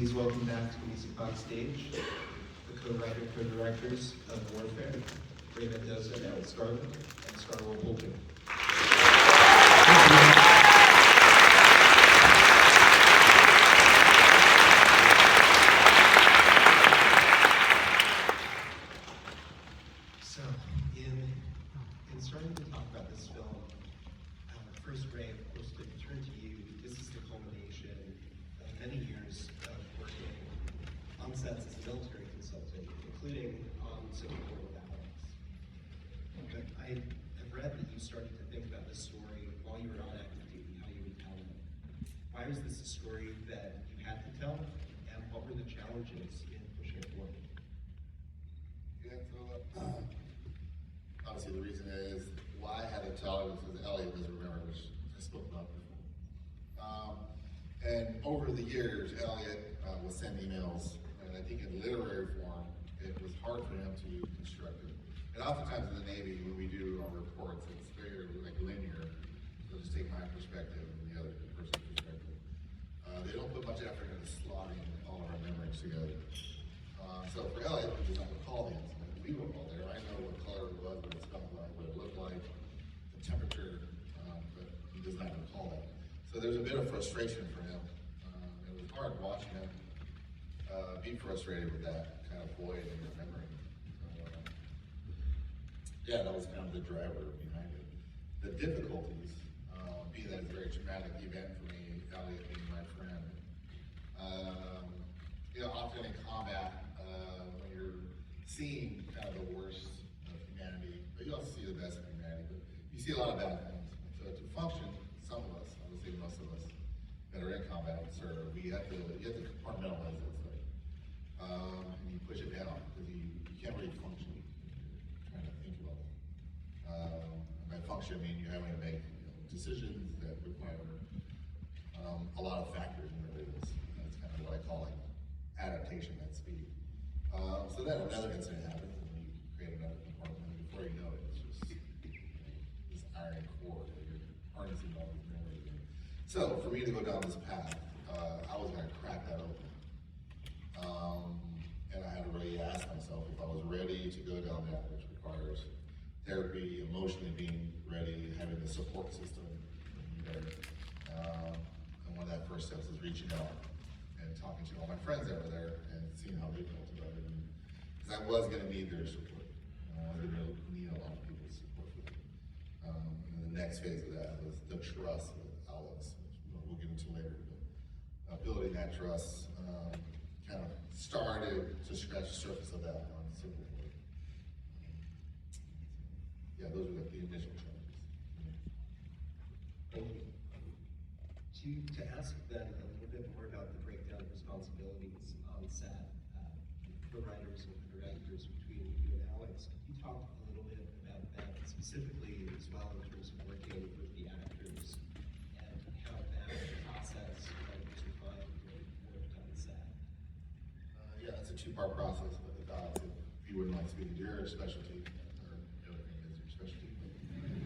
please welcome back to Music on Stage the co-writer, co-directors of Warfare, Ray Mendoza and Alex Garland, and Will Poulter. So, in starting to talk about this film, first, Ray, of course, to turn to you, this is the culmination of many years of working on sets as a military consultant, including on Civil War with Alex. But I have read that you started to think about this story while you were on active duty, how you would tell it. Why was this a story that you had to tell, and what were the challenges in pushing it forward? Yeah, so obviously the reason is why I had to tell it was because Elliot doesn't remember, which I spoke about before. And over the years, Elliot would send emails, and I think in literary form, it was hard for him to construct it. And oftentimes in the Navy, when we do our reports, it's very linear. So just take my perspective and the other person's perspective. They don't put much effort into slotting all of our memories together. So for Elliot, he does not recall the incident. We were all there. I know what color it was, what it smelled like, what it looked like, the temperature, but he does not recall that. So there's a bit of frustration for him. It was hard watching him be frustrated with that kind of void in his memory. Yeah, that was kind of the driver behind it. The difficulties, being that it's a very traumatic event for me, Elliot being my friend. Often in combat, when you're seeing kind of the worst of humanity, but you also see the best of humanity, but you see a lot of bad things. So to function, some of us, I would say most of us, that are in combat, you have to compartmentalize it. And you push it down, because you can't really function. You're trying to think about it. By function, I mean you're having to make decisions that require a lot of factors in the business. That's kind of what I call adaptation at speed. So then another incident happens, and you create another compartment, and before you know it, it's just this iron core that you're harnessing all these memories in. So for me to go down this path, I was going to crack that open. And I had to really ask myself if I was ready to go down that, which requires therapy, emotionally being ready, having the support system there. And one of that first steps is reaching out and talking to all my friends that were there and seeing how they felt about it. Because I was going to need their support. I was going to need a lot of people's support for that. And the next phase of that was the trust with Alex, which we'll get into later. But building that trust kind of started to scratch the surface of that on Civil War. Yeah, those were the initial challenges. Thank you. To ask then a little bit more about the breakdown of responsibilities on set, the writers and the directors between you and Alex, could you talk a little bit about that specifically as well in terms of working with the actors and how that process was refined and worked on set? Yeah, it's a two-part process, but if you wouldn't like speaking to your specialty, or the other thing is your specialty.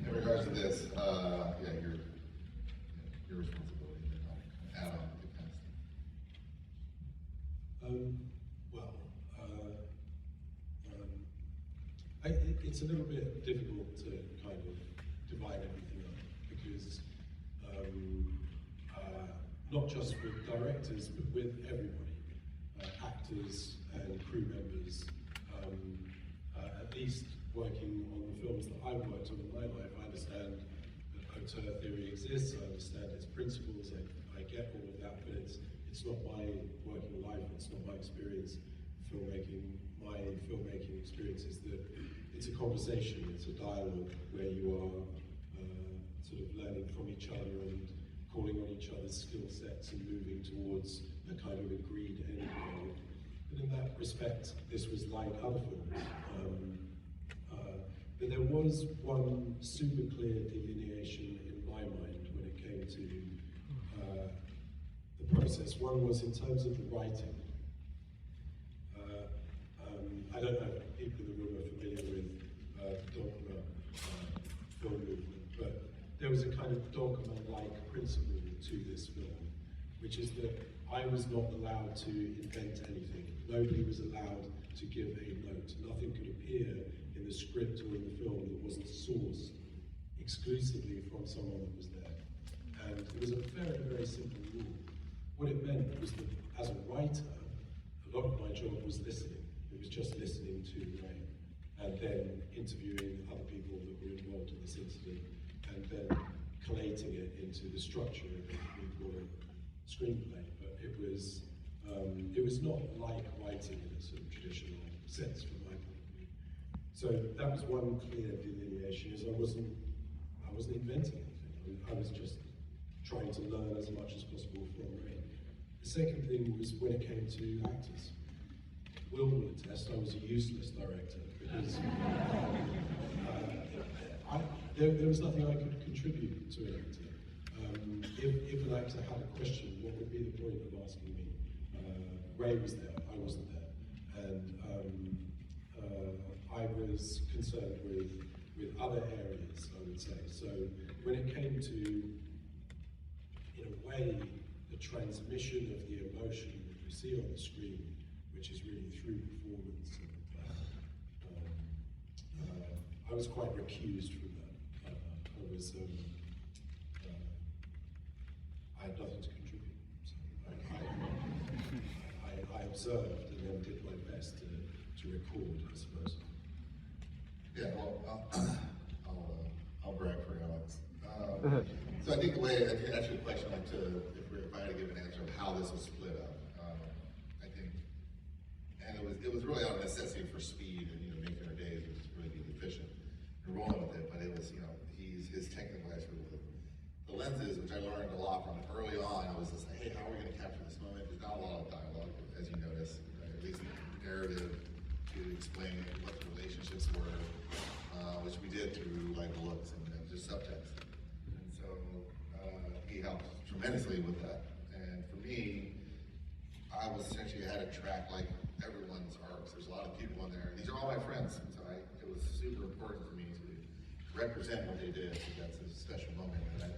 In regards to this, yeah, your responsibility, add on the kind of stuff. It's a little bit difficult to kind of divide everything up because not just with directors, but with everybody, actors and crew members, at least working on the films that I've worked on in my life, I understand that auteur theory exists, I understand its principles, I get all of that, but it's not my working life, it's not my experience filmmaking. My filmmaking experience is that it's a conversation, it's a dialogue where you are sort of learning from each other and calling on each other's skill sets and moving towards a kind of agreed end goal. But in that respect, this was like other films. But there was one super clear delineation in my mind when it came to the process. One was in terms of the writing. I don't know if people in the room are familiar with the dogma film movement, but there was a kind of dogma-like principle to this film, which is that I was not allowed to invent anything. Nobody was allowed to give a note. Nothing could appear in the script or in the film that wasn't sourced exclusively from someone that was there. And it was a very, very simple rule. What it meant was that as a writer, a lot of my job was listening. It was just listening to Ray, and then interviewing other people that were involved in this incident, and then collating it into the structure of what we call a screenplay. But it was not like writing in a sort of traditional sense from my point of view. So that was one clear delineation, is I wasn't inventing anything. I was just trying to learn as much as possible from Ray. The second thing was when it came to actors. Will attest I was a useless director because there was nothing I could contribute to an actor. If an actor had a question, what would be the point of asking me? Ray was there, I wasn't there. And I was concerned with other areas, I would say. So when it came to, in a way, the transmission of the emotion that we see on the screen, which is really through performance, I was quite recused from that. I had nothing to contribute. So I observed and then did my best to record, I suppose. Yeah, well, I'll brag for Alex. So I think the way, I think that's your question, like if I had to give an answer of how this was split up, I think, and it was really out of necessity for speed and making our days was really being efficient and rolling with it. But it was his technical expert with the lenses, which I learned a lot from early on. I was just like, hey, how are we going to capture this moment? There's not a lot of dialogue, as you notice, at least narrative to explain what the relationships were, which we did through like looks and just subtext. And so he helped tremendously with that. And for me, I was essentially had to track like everyone's arcs. There's a lot of people in there. These are all my friends, and so it was super important for me to represent what they did. So that's a special moment. And I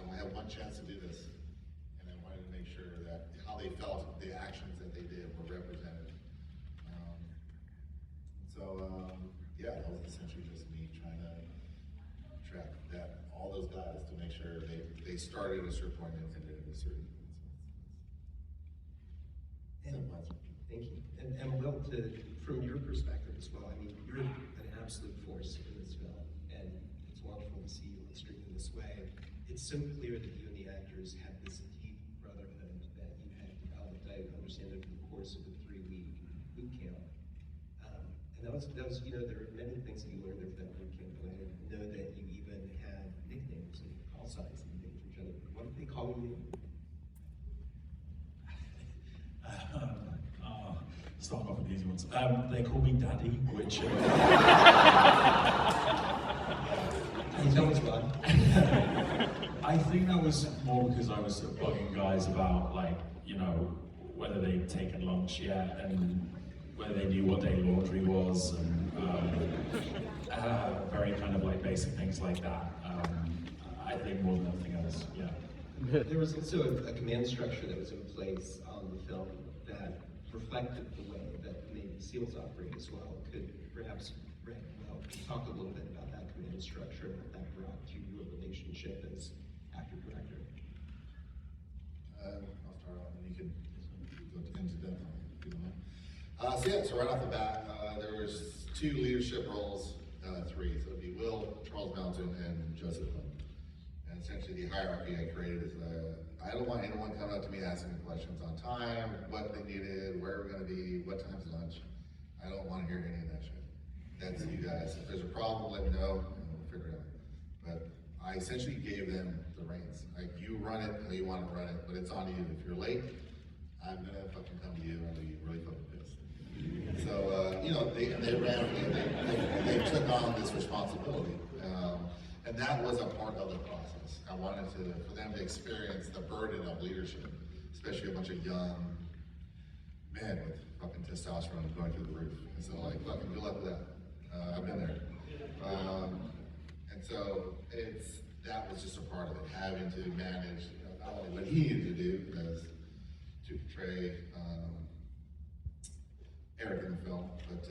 only have one chance to do this, and I wanted to make sure that how they felt, the actions that they did were represented. Yeah, that was essentially just me trying to track that all those guys to make sure they started at a certain point and ended at a certain point. Thank you. And Will, from your perspective as well, I mean, you're an absolute force in this film, and it's wonderful to see you on screen in this way. It's so clear that you and the actors had this deep brotherhood that you had developed, I understand, over the course of the 3-week boot camp. And that was, there are many things that you learned over that boot camp, and I know that you even had nicknames and call signs that you made for each other. What did they call you? Starting off with the easy ones. They call me Daddy, which... Can you tell us why? I think that was more because I was sort of bugging guys about, like, whether they'd taken lunch yet and whether they knew what day laundry was, and very kind of like basic things like that. I think more than anything else, yeah. There was also a command structure that was in place on the film that reflected the way that the Navy SEALs operate as well. Could perhaps Ray talk a little bit about that command structure and what that brought to your relationship as actor-director? I'll start off and you can go into depth on it if you don't mind. So right off the bat, there was 2 leadership roles, 3. So it'd be Will, Charles Mountain, and Joseph Lynn. And essentially the hierarchy I created is I don't want anyone coming up to me asking me questions on time, what they needed, where we're going to be, what time's lunch. I don't want to hear any of that shit. That's you guys. If there's a problem, let me know, and we'll figure it out. But I essentially gave them the reins. Like, you run it how you want to run it, but it's on you. If you're late, I'm going to fucking come to you and I'll be really fucking pissed. So, they ran, they took on this responsibility. And that was a part of the process. I wanted for them to experience the burden of leadership, especially a bunch of young men with fucking testosterone going through the roof. And so, like, fucking good luck with that. I've been there. And so that was just a part of it, having to manage not only what he needed to do as portray Eric in the film, but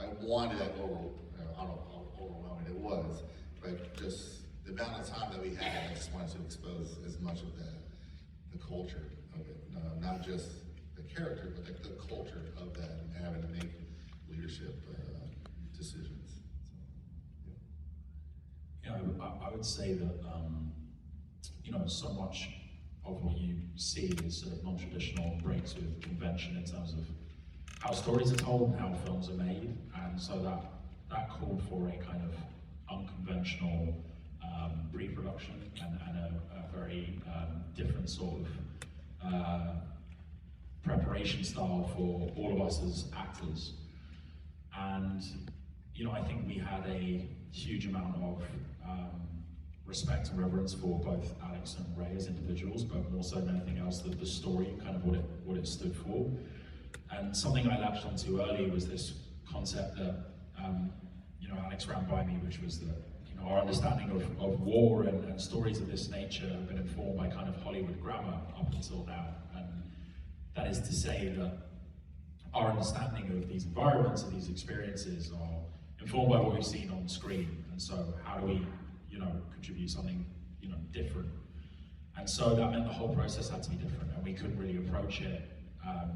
I wanted that I don't know how overwhelming it was, but just the amount of time that we had, I just wanted to expose as much of the culture of it, not just the character, but like the culture of that and having to make leadership decisions. So, yeah. I would say that so much of what you see is sort of non-traditional, breaks with convention in terms of how stories are told and how films are made, and so that called for a kind of unconventional pre-production and a very different sort of preparation style for all of us as actors. And I think we had a huge amount of respect and reverence for both Alex and Ray as individuals, but more so than anything else, the story and kind of what it stood for. And something I latched onto early was this concept that Alex ran by me, which was that our understanding of war and stories of this nature have been informed by kind of Hollywood grammar up until now. And that is to say that our understanding of these environments and these experiences are informed by what we've seen on screen. And so how do we contribute something different? And so that meant the whole process had to be different, and we couldn't really approach it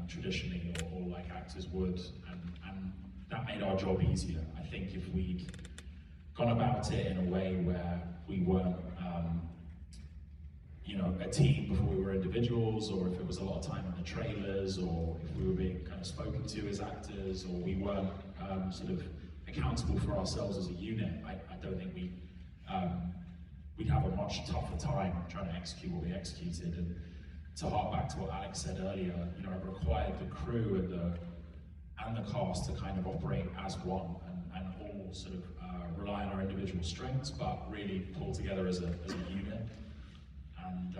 traditionally or like actors would, and that made our job easier. I think if we'd gone about it in a way where we weren't a team before we were individuals, or if it was a lot of time in the trailers, or if we were being kind of spoken to as actors, or we weren't sort of accountable for ourselves as a unit, I don't think we'd have a much tougher time trying to execute what we executed. And to hark back to what Alex said earlier, it required the crew and the cast to kind of operate as one and all sort of rely on our individual strengths, but really pull together as a unit. And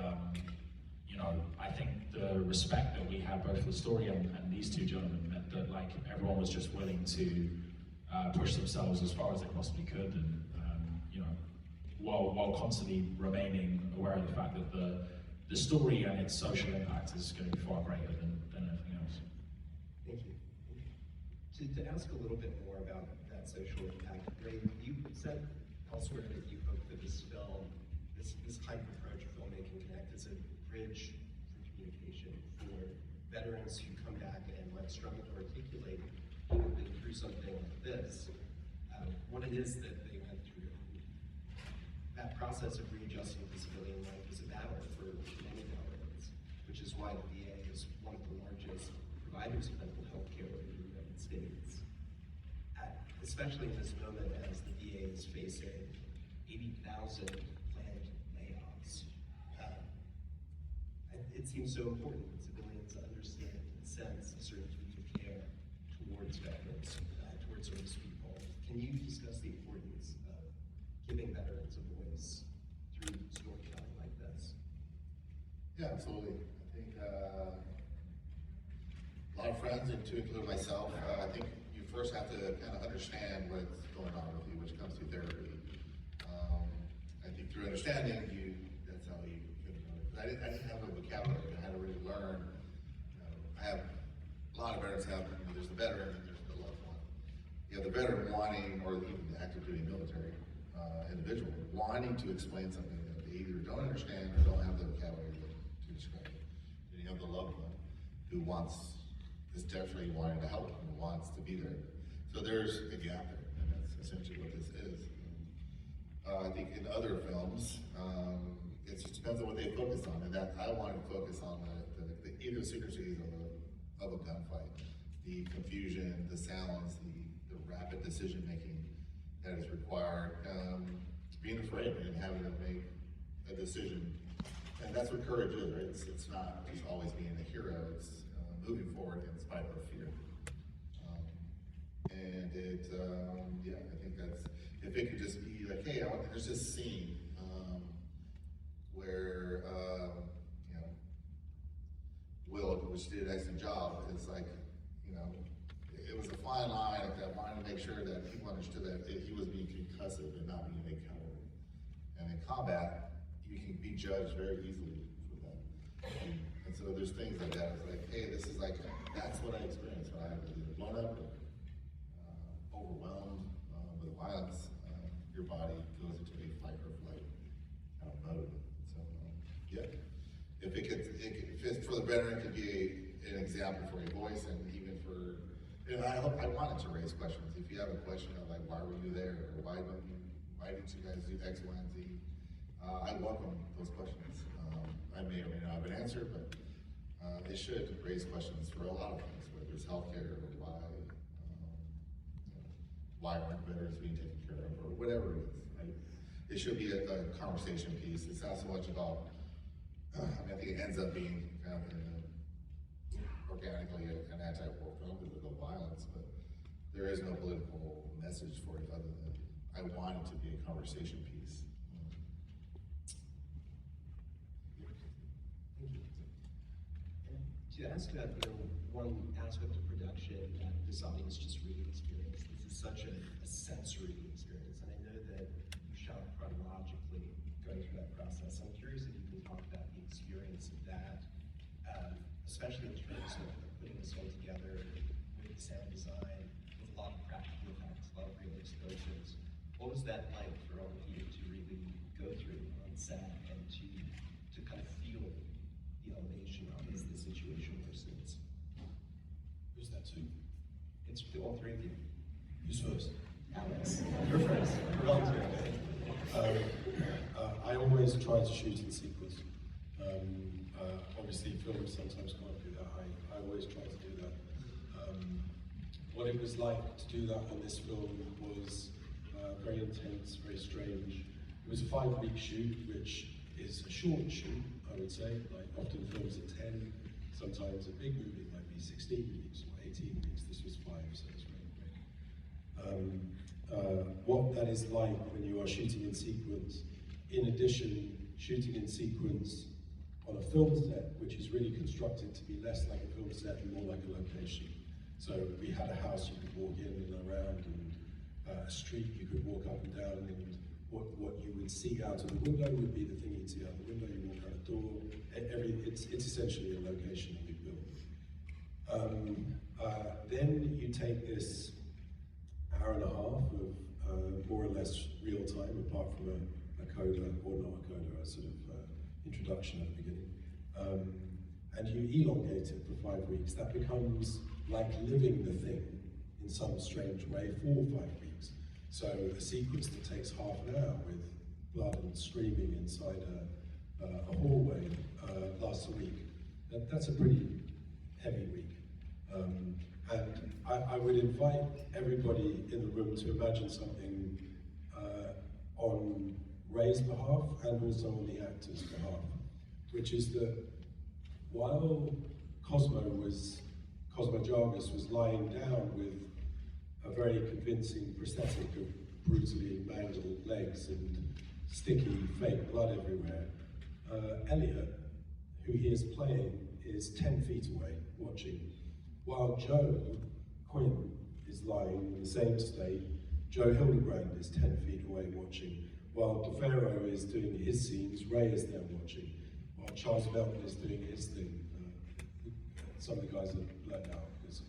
I think the respect that we had both for the story and these two gentlemen meant that everyone was just willing to push themselves as far as they possibly could, and while constantly remaining aware of the fact that the story and its social impact is going to be far greater than anything else. Thank you. To ask a little bit more about that social impact, Ray, you said elsewhere that you hope that this film, this type of approach of filmmaking can act as a bridge for communication for veterans who come back and might struggle to articulate through something like this, what it is that they went through. That process of readjusting to civilian life is a battle for many veterans, which is why the VA is one of the largest providers of mental health care in the United States. Especially in this moment as the VA is facing 80,000 planned layoffs. It seems so important that civilians understand and sense a certain duty of care towards veterans, towards service people. Can you discuss the importance of giving veterans a voice through storytelling like this? yeah, absolutely. I think a lot of friends, and to include myself, I think you first have to kind of understand what's going on with you, which comes through therapy. I think through understanding, that's how you can know it. I didn't have a vocabulary. I had to really learn. I have a lot of veterans have, there's the veteran and there's the loved one. You have the veteran wanting, or even the active duty military individual, wanting to explain something that they either don't understand or don't have the vocabulary to describe it. And you have the loved one who is desperately wanting to help and wants to be there. So there's a gap there, and that's essentially what this is. I think in other films, it just depends on what they focus on, and that I wanted to focus on the idiosyncrasies of a gunfight, the confusion, the sounds, the rapid decision making that is required, being afraid and having to make a decision. And that's what courage is, right? It's not just always being a hero, it's moving forward in spite of fear. I think that's, if it could just be like, hey, there's this scene where, Will, which did an excellent job, it's like, it was a fine line that wanted to make sure that people understood that he was being concussive and not being a coward. And in combat, you can be judged very easily for that. And And so there's things like that. It's like, hey, this is like, that's what I experienced when I was either blown up or overwhelmed with violence. Your body goes into a fight or flight kind of mode. So, yeah. If it's for the veteran, it could be an example for a voice, and even for, I wanted to raise questions. If you have a question of like, why were you there, or why didn't you guys do X, Y, and Z? I welcome those questions. I may or may not have an answer, but it should raise questions for a lot of things, whether it's healthcare or why aren't veterans being taken care of, or whatever it is. Right? It should be a conversation piece. It's not so much about, I think it ends up being kind of organically an anti-war film because of the violence, but there is no political message for it other than I want it to be a conversation piece. Thank you. And to ask about, one aspect of production that this audience just really experienced, this is such a sensory experience, and I know that you shot chronologically going through that process. I'm curious if you can talk about the experience of that, especially in terms of putting this all together with sound design, with a lot of practical effects, a lot of real explosions. What was that like for all of you to really go through on set and to kind of feel the elevation of the situation worsens? Who's that to? It's to all three of you. Who's first? Alex, you're first. Volunteer. I always try to shoot in sequence. Obviously, films sometimes can't do that. I always try to do that. What it was like to do that on this film was very intense, very strange. It was a 5-week shoot, which is a short shoot, I would say. Like often films are 10. Sometimes a big movie might be 16 weeks or 18 weeks. This was 5, so it's very quick. What that is like when you are shooting in sequence, in addition, shooting in sequence on a film set, which is really constructed to be less like a film set and more like a location. So we had a house you could walk in and around, and a street you could walk up and down, and what you would see out of the window would be the thing you'd see out the window. You walk out the door. It's essentially a location that we built. Then you take this hour and a half of more or less real time, apart from a coda, or not a coda, a sort of introduction at the beginning. And you elongate it for 5 weeks. That becomes like living the thing in some strange way for 5 weeks. So a sequence that takes half an hour with blood and screaming inside a hallway lasts a week. That's a pretty heavy week. And I would invite everybody in the room to imagine something on Ray's behalf and also on the actor's behalf, which is that while Cosmo Jarvis was lying down with a very convincing prosthetic of brutally mangled legs and sticky fake blood everywhere, Elliot, who he is playing, is 10 feet away watching, while Joe Quinn is lying in the same state. Joe Hildebrand is 10 feet away watching, while DeFaro is doing his scenes. Ray is there watching, while Charles Melton is doing his thing. Some of the guys are let out because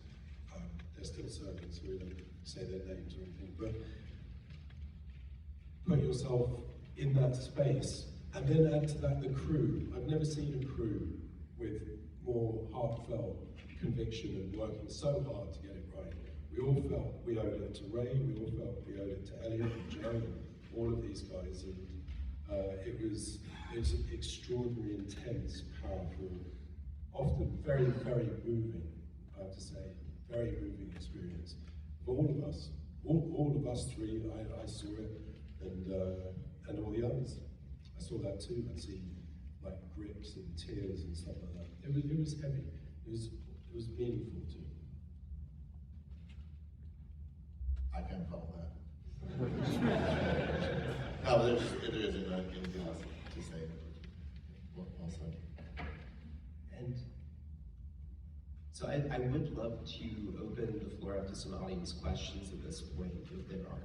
they're still serving, so we don't say their names or anything. But put yourself in that space, and then add to that the crew. I've never seen a crew with more heartfelt conviction and working so hard to get it right. We all felt we owed it to Ray, we all felt we owed it to Elliot and Joe, and all of these guys, and it was an extraordinary, intense, powerful, often very, very moving, I have to say, very moving experience for all of us. All of us three, I saw it, and all the others. I saw that too. I'd seen like grips and tears and stuff like that. It was heavy. It was meaningful too. I can follow that. No, but there isn't anything else to say. Well said. And so I would love to open the floor up to some audience questions at this point, if there are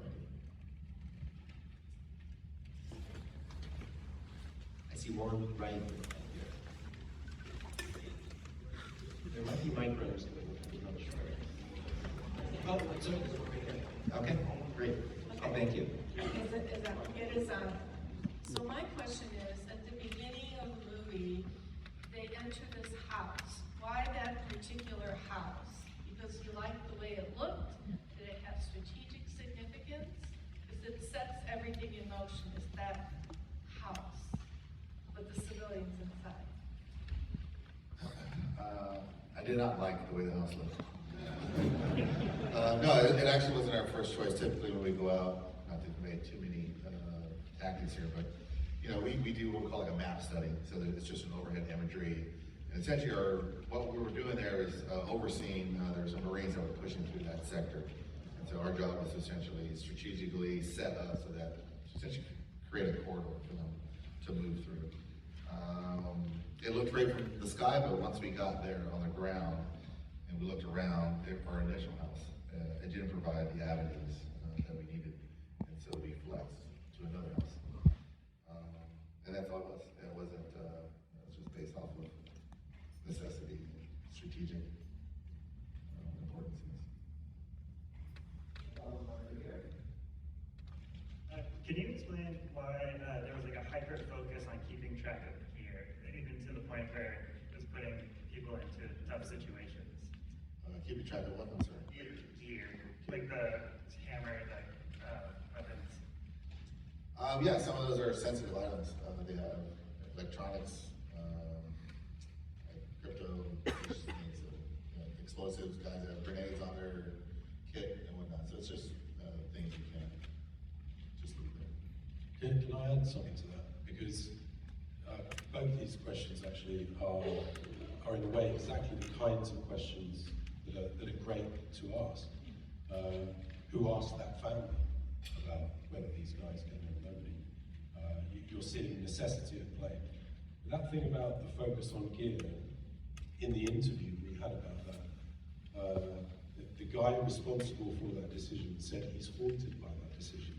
any. I see one right here. There might be micros, but we're not sure. Oh, it's over. Okay, great. Oh, thank you. It is on. So my question is, at the beginning of the movie, they enter this house. Why that particular house? Because you liked the way it looked? Did it have strategic significance? Because it sets everything in motion, is that house with the civilians inside. I did not like the way the house looked. No, it actually wasn't our first choice. Typically when we go out, not to make too many tactics here, but you know, we do what we call like a map study, so that it's just an overhead imagery. And essentially what we were doing there is overseeing, there's some Marines that were pushing through that sector. And so our job was essentially strategically set up so that essentially create a corridor for them to move through. It looked great from the sky, but once we got there on the ground and we looked around our initial house, it didn't provide the avenues that we needed. And so we flexed to another house. And that's all it was. It wasn't, it was just based off of necessity, strategic importance. Can you explain why there was like a hyper focus on keeping track of gear, even to the point where it was putting people into tough situations? Keeping track of what, I'm sorry? Gear, like the hammer, like weapons. Yeah, some of those are sensitive items. They have electronics, like crypto, things, explosives, guys that have grenades on their kit and whatnot. So it's just things you can't just leave there. Can I add something to that? Because both these questions actually are in a way exactly the kinds of questions that are great to ask. Who asked that family about whether these guys can or nobody? You're seeing necessity at play. But that thing about the focus on gear, in the interview we had about that, the guy responsible for that decision said he's haunted by that decision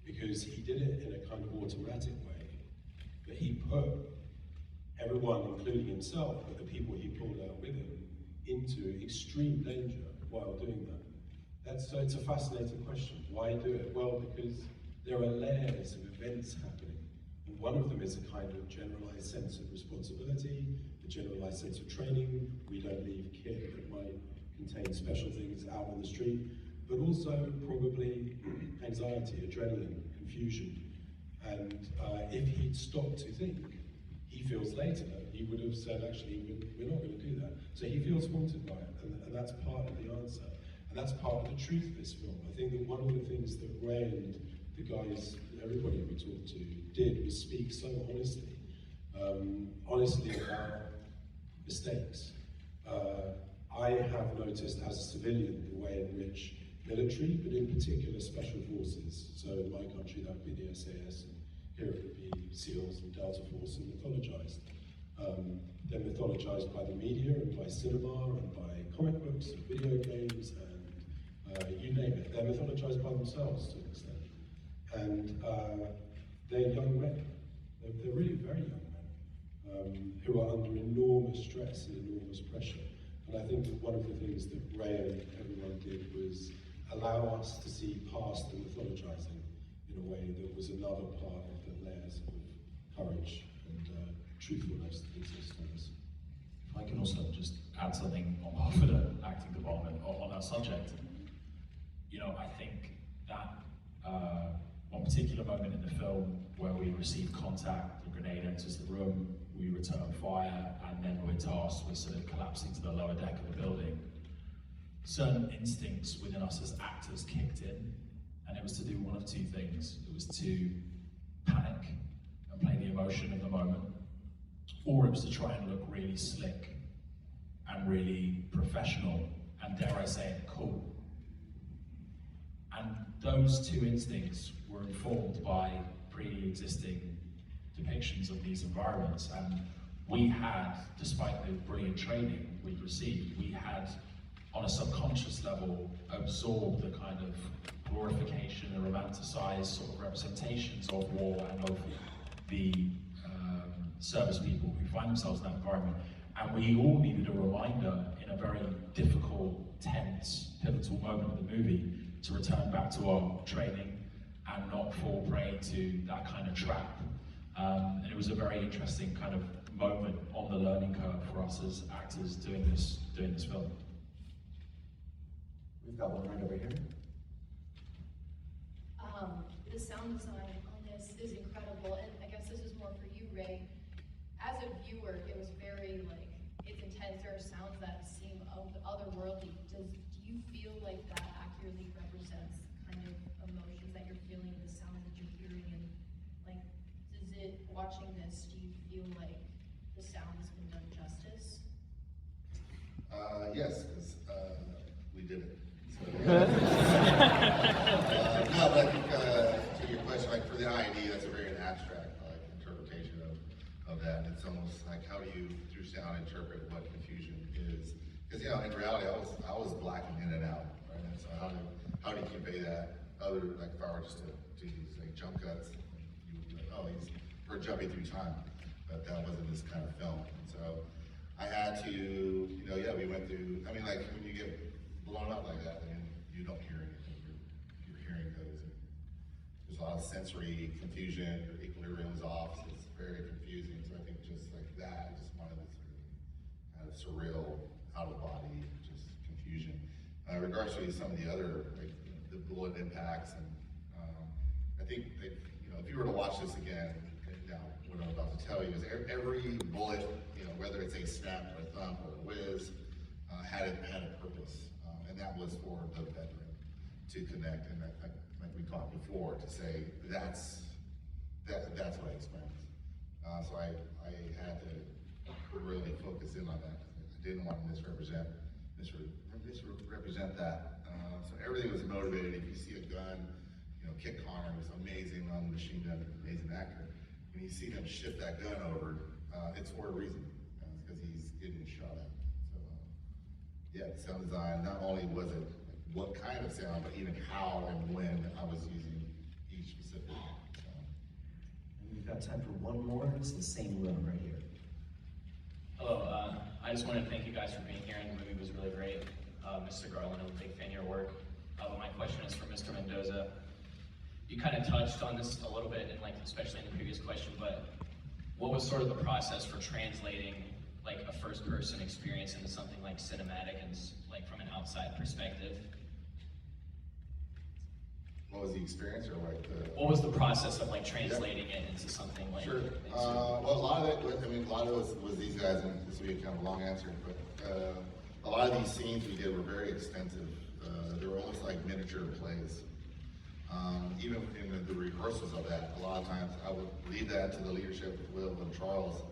because he did it in a kind of automatic way, but he put everyone, including himself, but the people he pulled out with him, into extreme danger while doing that. So it's a fascinating question. Why do it? Well, because there are layers of events happening. And one of them is a kind of generalized sense of responsibility, a generalized sense of training. We don't leave kit that might contain special things out on the street, but also probably anxiety, adrenaline, confusion. And if he'd stopped to think, he feels later, he would have said, actually, we're not going to do that. So he feels haunted by it, and that's part of the answer. And that's part of the truth of this film. I think that one of the things that Ray and the guys, everybody we talked to, did was speak so honestly. Honestly about mistakes. I have noticed as a civilian the way in which military, but in particular special forces, so in my country that would be the SAS, and here it would be SEALs and Delta Force, and mythologized. They're mythologized by the media and by cinema and by comic books and video games and you name it. They're mythologized by themselves to an extent. And they're young men. They're really very young men who are under enormous stress and enormous pressure. And I think that one of the things that Ray and everyone did was allow us to see past the mythologizing in a way that was another part of the layers of courage and truthfulness that exist in us. If I can also just add something on behalf of the acting department on that subject. You know, I think that one particular moment in the film where we receive contact, the grenade enters the room, we return fire, and then we're tasked with sort of collapsing to the lower deck of the building. Certain instincts within us as actors kicked in, and it was to do one of two things. It was to panic and play the emotion of the moment, or it was to try and look really slick and really professional and, dare I say it, cool. And those two instincts were informed by pre-existing depictions of these environments. And we had, despite the brilliant training we'd received, we had, on a subconscious level, absorbed the kind of glorification and romanticized sort of representations of war and of the service people who find themselves in that environment. And we all needed a reminder in a very difficult, tense, pivotal moment of the movie to return back to our training and not fall prey to that kind of trap. And it was a very interesting kind of moment on the learning curve for us as actors doing this film. We've got one right over here. The sound design on this is incredible, and I guess this is more for you, Ray. As a viewer, it was very it's intense. There are sounds that seem otherworldly. Do you feel like that accurately represents kind of emotions that you're feeling, the sounds that you're hearing, and watching this, do you feel like the sound has been done justice? Yes, because we did it. So, no, but I think to your question, for the ID, that's a very abstract interpretation of that. It's almost like, how do you, through sound, interpret what confusion is? Because in reality, I was blacking in and out, right? And so how do you convey that? Other if I were just to do these jump cuts, you would be like, oh, we're jumping through time, but that wasn't this kind of film. And so I had to, we went through. I mean, when you get blown up like that, you don't hear anything. Your hearing goes. And there's a lot of sensory confusion. Your equilibrium's off. So it's very confusing. So I think just like that, I just wanted this kind of surreal, out of body, just confusion. In regards to some of the other, the bullet impacts, and I think if you were to watch this again, now what I'm about to tell you is every bullet, whether it's a snap or a thump or a whiz, had a purpose, and that was for the veteran to connect, and like we talked before, to say that's what I experienced. So I had to really focus in on that. I didn't want to misrepresent that. So everything was motivated. If you see a gun, Kit Connor was amazing on the machine gun, amazing actor. When you see him shift that gun over, it's for a reason, because he's getting shot at. So yeah, sound design, not only was it what kind of sound, but even how and when I was using each specific sound. We've got time for one more. It's the same room right here. Hello, I just wanted to thank you guys for being here, and the movie was really great. Mr. Garland, I'm a big fan of your work. My question is for Mr. Mendoza. You kind of touched on this a little bit, especially in the previous question, but what was sort of the process for translating a first-person experience into something cinematic and from an outside perspective? What was the experience, or What was the process of translating it into something Sure. Well, a lot of it was these guys, and this will be kind of a long answer, but a lot of these scenes we did were very extensive. They were almost like miniature plays. Even in the rehearsals of that, a lot of times I would leave that to the leadership of Will and Charles,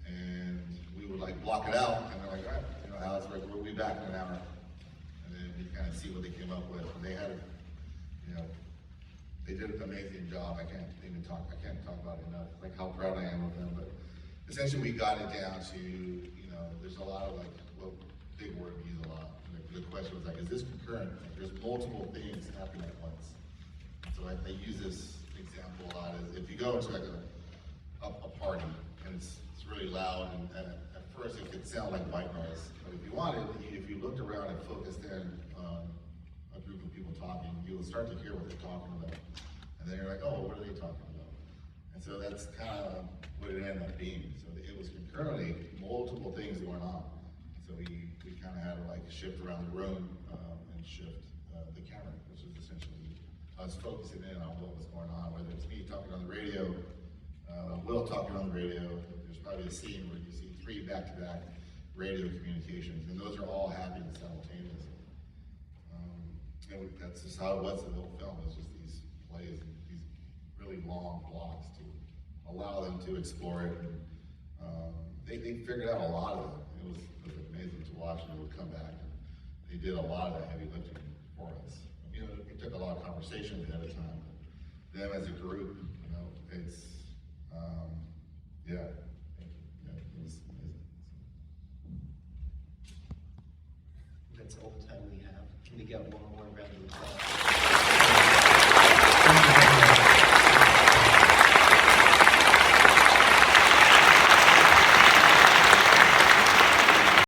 and we would block it out, and they're like, all right, Alex, we'll be back in an hour. And then we kind of see what they came up with. And they had they did an amazing job. I can't talk about it enough, how proud I am of them. But essentially we got it down to, there's a lot of big word we use a lot. The question was is this concurrent? There's multiple things happening at once. So I use this example a lot. Is if you go into a party and it's really loud, and at first it could sound like white noise. But if you looked around and focused in on a group of people talking, you will start to hear what they're talking about. And then you're like, oh, what are they talking about? And so that's kind of what it ended up being. So it was concurrently multiple things going on. So we kind of had to shift around the room and shift the camera, which is essentially us focusing in on what was going on, whether it's me talking on the radio, Will talking on the radio. There's probably a scene where you see 3 back-to-back radio communications, and those are all happening simultaneously. And that's just how it was in the whole film. It was just these plays, and these really long blocks to allow them to explore it. And, they figured out a lot of it. It was amazing to watch, and it would come back. And they did a lot of the heavy lifting for us. It took a lot of conversation ahead of time. But them as a group, it's it was amazing. That's all the time we have. Can we get one more round of applause?